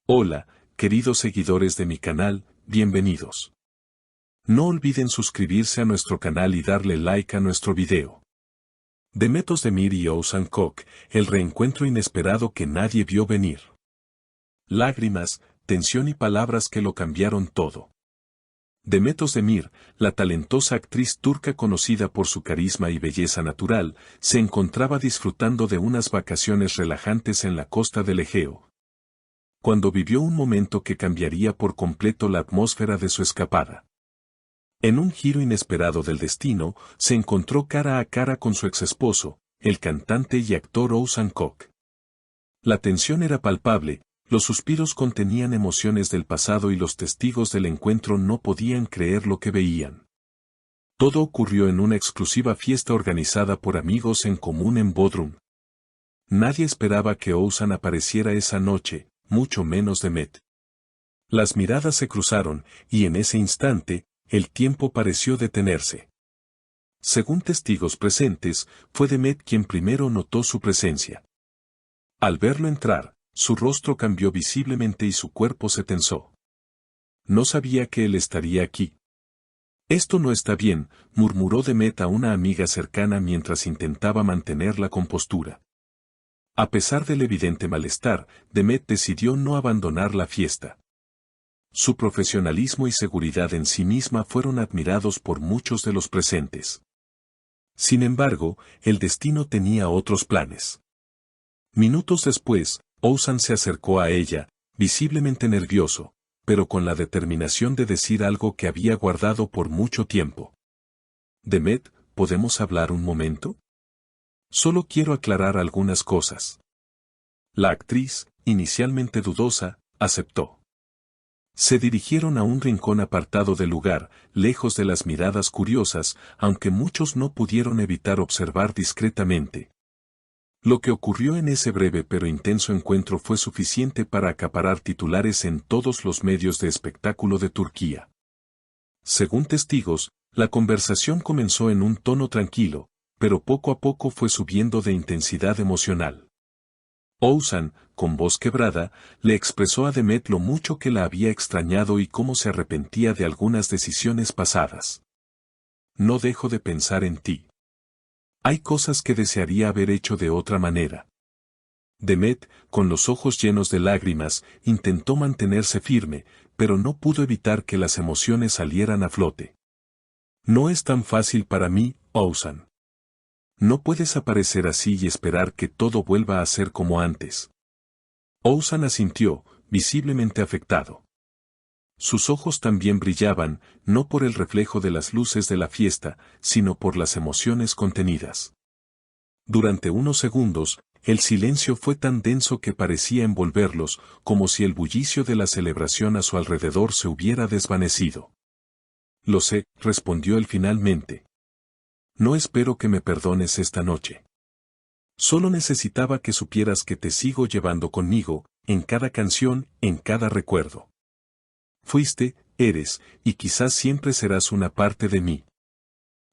Hola, queridos seguidores de mi canal, bienvenidos. No olviden suscribirse a nuestro canal y darle like a nuestro video. Demet Özdemir y Oğuzhan Koç, el reencuentro inesperado que nadie vio venir. Lágrimas, tensión y palabras que lo cambiaron todo. Demet Özdemir, la talentosa actriz turca conocida por su carisma y belleza natural, se encontraba disfrutando de unas vacaciones relajantes en la costa del Egeo, cuando vivió un momento que cambiaría por completo la atmósfera de su escapada. En un giro inesperado del destino, se encontró cara a cara con su exesposo, el cantante y actor Oğuzhan Koç. La tensión era palpable, los suspiros contenían emociones del pasado y los testigos del encuentro no podían creer lo que veían. Todo ocurrió en una exclusiva fiesta organizada por amigos en común en Bodrum. Nadie esperaba que Oğuzhan apareciera esa noche, mucho menos Demet. Las miradas se cruzaron, y en ese instante, el tiempo pareció detenerse. Según testigos presentes, fue Demet quien primero notó su presencia. Al verlo entrar, su rostro cambió visiblemente y su cuerpo se tensó. No sabía que él estaría aquí. Esto no está bien, murmuró Demet a una amiga cercana mientras intentaba mantener la compostura. A pesar del evidente malestar, Demet decidió no abandonar la fiesta. Su profesionalismo y seguridad en sí misma fueron admirados por muchos de los presentes. Sin embargo, el destino tenía otros planes. Minutos después, Oğuzhan se acercó a ella, visiblemente nervioso, pero con la determinación de decir algo que había guardado por mucho tiempo. Demet, ¿podemos hablar un momento? Solo quiero aclarar algunas cosas. La actriz, inicialmente dudosa, aceptó. Se dirigieron a un rincón apartado del lugar, lejos de las miradas curiosas, aunque muchos no pudieron evitar observar discretamente. Lo que ocurrió en ese breve pero intenso encuentro fue suficiente para acaparar titulares en todos los medios de espectáculo de Turquía. Según testigos, la conversación comenzó en un tono tranquilo, pero poco a poco fue subiendo de intensidad emocional. Oğuzhan, con voz quebrada, le expresó a Demet lo mucho que la había extrañado y cómo se arrepentía de algunas decisiones pasadas. No dejo de pensar en ti. Hay cosas que desearía haber hecho de otra manera. Demet, con los ojos llenos de lágrimas, intentó mantenerse firme, pero no pudo evitar que las emociones salieran a flote. No es tan fácil para mí, Oğuzhan. No puedes aparecer así y esperar que todo vuelva a ser como antes. Oğuzhan asintió, visiblemente afectado. Sus ojos también brillaban, no por el reflejo de las luces de la fiesta, sino por las emociones contenidas. Durante unos segundos, el silencio fue tan denso que parecía envolverlos, como si el bullicio de la celebración a su alrededor se hubiera desvanecido. Lo sé, respondió él finalmente. No espero que me perdones esta noche. Solo necesitaba que supieras que te sigo llevando conmigo, en cada canción, en cada recuerdo. Fuiste, eres, y quizás siempre serás una parte de mí.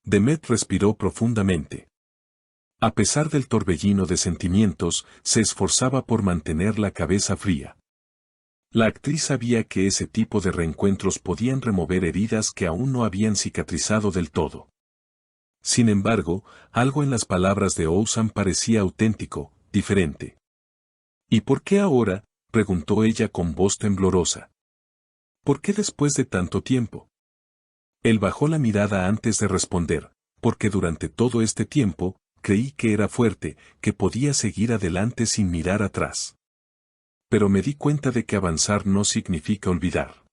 Demet respiró profundamente. A pesar del torbellino de sentimientos, se esforzaba por mantener la cabeza fría. La actriz sabía que ese tipo de reencuentros podían remover heridas que aún no habían cicatrizado del todo. Sin embargo, algo en las palabras de Oğuzhan parecía auténtico, diferente. ¿Y por qué ahora?, preguntó ella con voz temblorosa. ¿Por qué después de tanto tiempo? Él bajó la mirada antes de responder, porque durante todo este tiempo, creí que era fuerte, que podía seguir adelante sin mirar atrás. Pero me di cuenta de que avanzar no significa olvidar.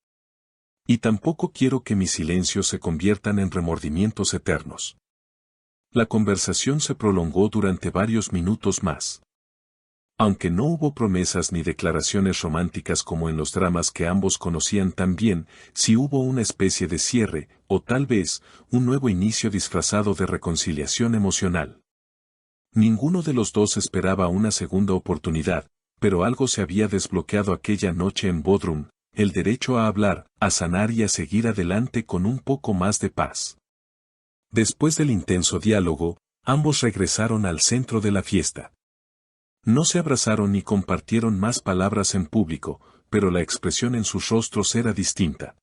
Y tampoco quiero que mis silencios se conviertan en remordimientos eternos. La conversación se prolongó durante varios minutos más. Aunque no hubo promesas ni declaraciones románticas como en los dramas que ambos conocían tan bien, sí hubo una especie de cierre, o tal vez, un nuevo inicio disfrazado de reconciliación emocional. Ninguno de los dos esperaba una segunda oportunidad, pero algo se había desbloqueado aquella noche en Bodrum, el derecho a hablar, a sanar y a seguir adelante con un poco más de paz. Después del intenso diálogo, ambos regresaron al centro de la fiesta. No se abrazaron ni compartieron más palabras en público, pero la expresión en sus rostros era distinta.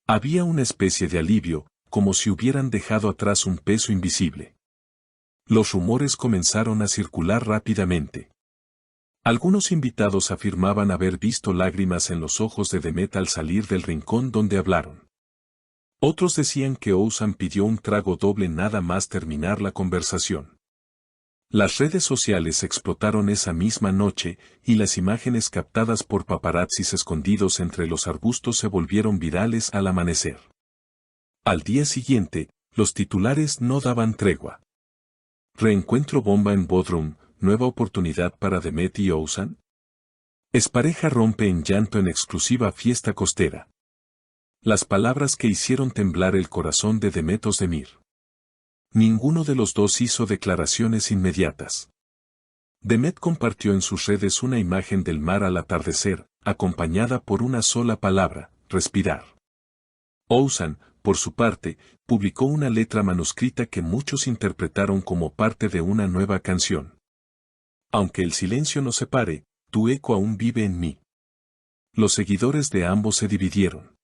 Había una especie de alivio, como si hubieran dejado atrás un peso invisible. Los rumores comenzaron a circular rápidamente. Algunos invitados afirmaban haber visto lágrimas en los ojos de Demet al salir del rincón donde hablaron. Otros decían que Oğuzhan pidió un trago doble nada más terminar la conversación. Las redes sociales explotaron esa misma noche y las imágenes captadas por paparazzis escondidos entre los arbustos se volvieron virales al amanecer. Al día siguiente, los titulares no daban tregua. Reencuentro bomba en Bodrum, nueva oportunidad para Demet y Oğuzhan. Expareja rompe en llanto en exclusiva fiesta costera. Las palabras que hicieron temblar el corazón de Demet Özdemir. Ninguno de los dos hizo declaraciones inmediatas. Demet compartió en sus redes una imagen del mar al atardecer, acompañada por una sola palabra, respirar. Oğuzhan, por su parte, publicó una letra manuscrita que muchos interpretaron como parte de una nueva canción. Aunque el silencio nos separe, tu eco aún vive en mí. Los seguidores de ambos se dividieron.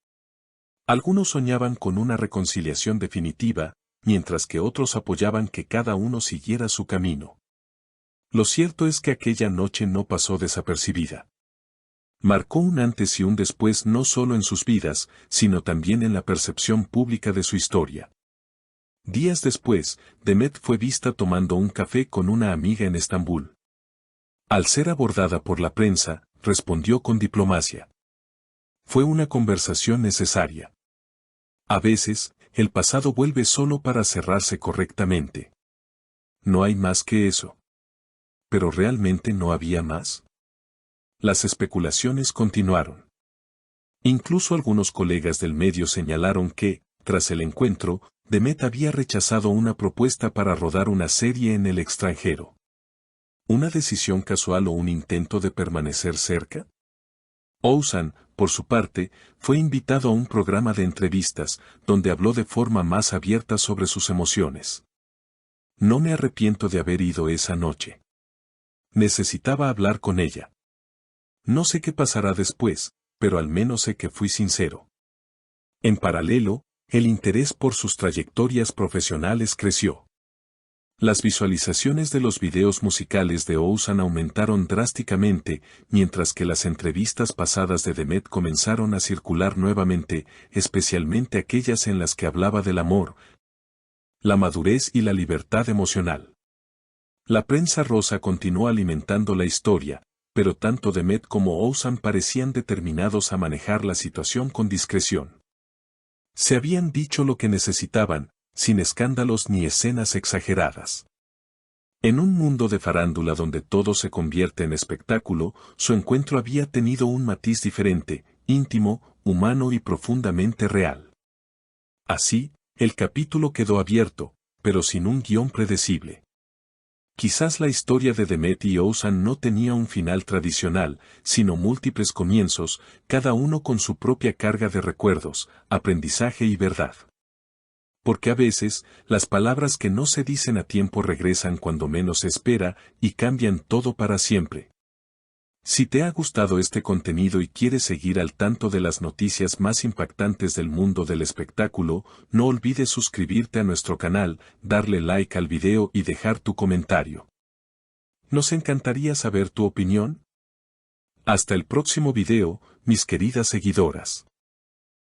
Algunos soñaban con una reconciliación definitiva, mientras que otros apoyaban que cada uno siguiera su camino. Lo cierto es que aquella noche no pasó desapercibida. Marcó un antes y un después no solo en sus vidas, sino también en la percepción pública de su historia. Días después, Demet fue vista tomando un café con una amiga en Estambul. Al ser abordada por la prensa, respondió con diplomacia. Fue una conversación necesaria. A veces, el pasado vuelve solo para cerrarse correctamente. No hay más que eso. ¿Pero realmente no había más? Las especulaciones continuaron. Incluso algunos colegas del medio señalaron que, tras el encuentro, Demet había rechazado una propuesta para rodar una serie en el extranjero. ¿Una decisión casual o un intento de permanecer cerca? Oğuzhan, por su parte, fue invitado a un programa de entrevistas, donde habló de forma más abierta sobre sus emociones. No me arrepiento de haber ido esa noche. Necesitaba hablar con ella. No sé qué pasará después, pero al menos sé que fui sincero. En paralelo, el interés por sus trayectorias profesionales creció. Las visualizaciones de los videos musicales de Oğuzhan aumentaron drásticamente, mientras que las entrevistas pasadas de Demet comenzaron a circular nuevamente, especialmente aquellas en las que hablaba del amor, la madurez y la libertad emocional. La prensa rosa continuó alimentando la historia, pero tanto Demet como Oğuzhan parecían determinados a manejar la situación con discreción. Se habían dicho lo que necesitaban, sin escándalos ni escenas exageradas. En un mundo de farándula donde todo se convierte en espectáculo, su encuentro había tenido un matiz diferente, íntimo, humano y profundamente real. Así, el capítulo quedó abierto, pero sin un guión predecible. Quizás la historia de Demet y Oğuzhan no tenía un final tradicional, sino múltiples comienzos, cada uno con su propia carga de recuerdos, aprendizaje y verdad. Porque a veces, las palabras que no se dicen a tiempo regresan cuando menos se espera y cambian todo para siempre. Si te ha gustado este contenido y quieres seguir al tanto de las noticias más impactantes del mundo del espectáculo, no olvides suscribirte a nuestro canal, darle like al video y dejar tu comentario. Nos encantaría saber tu opinión. Hasta el próximo video, mis queridas seguidoras.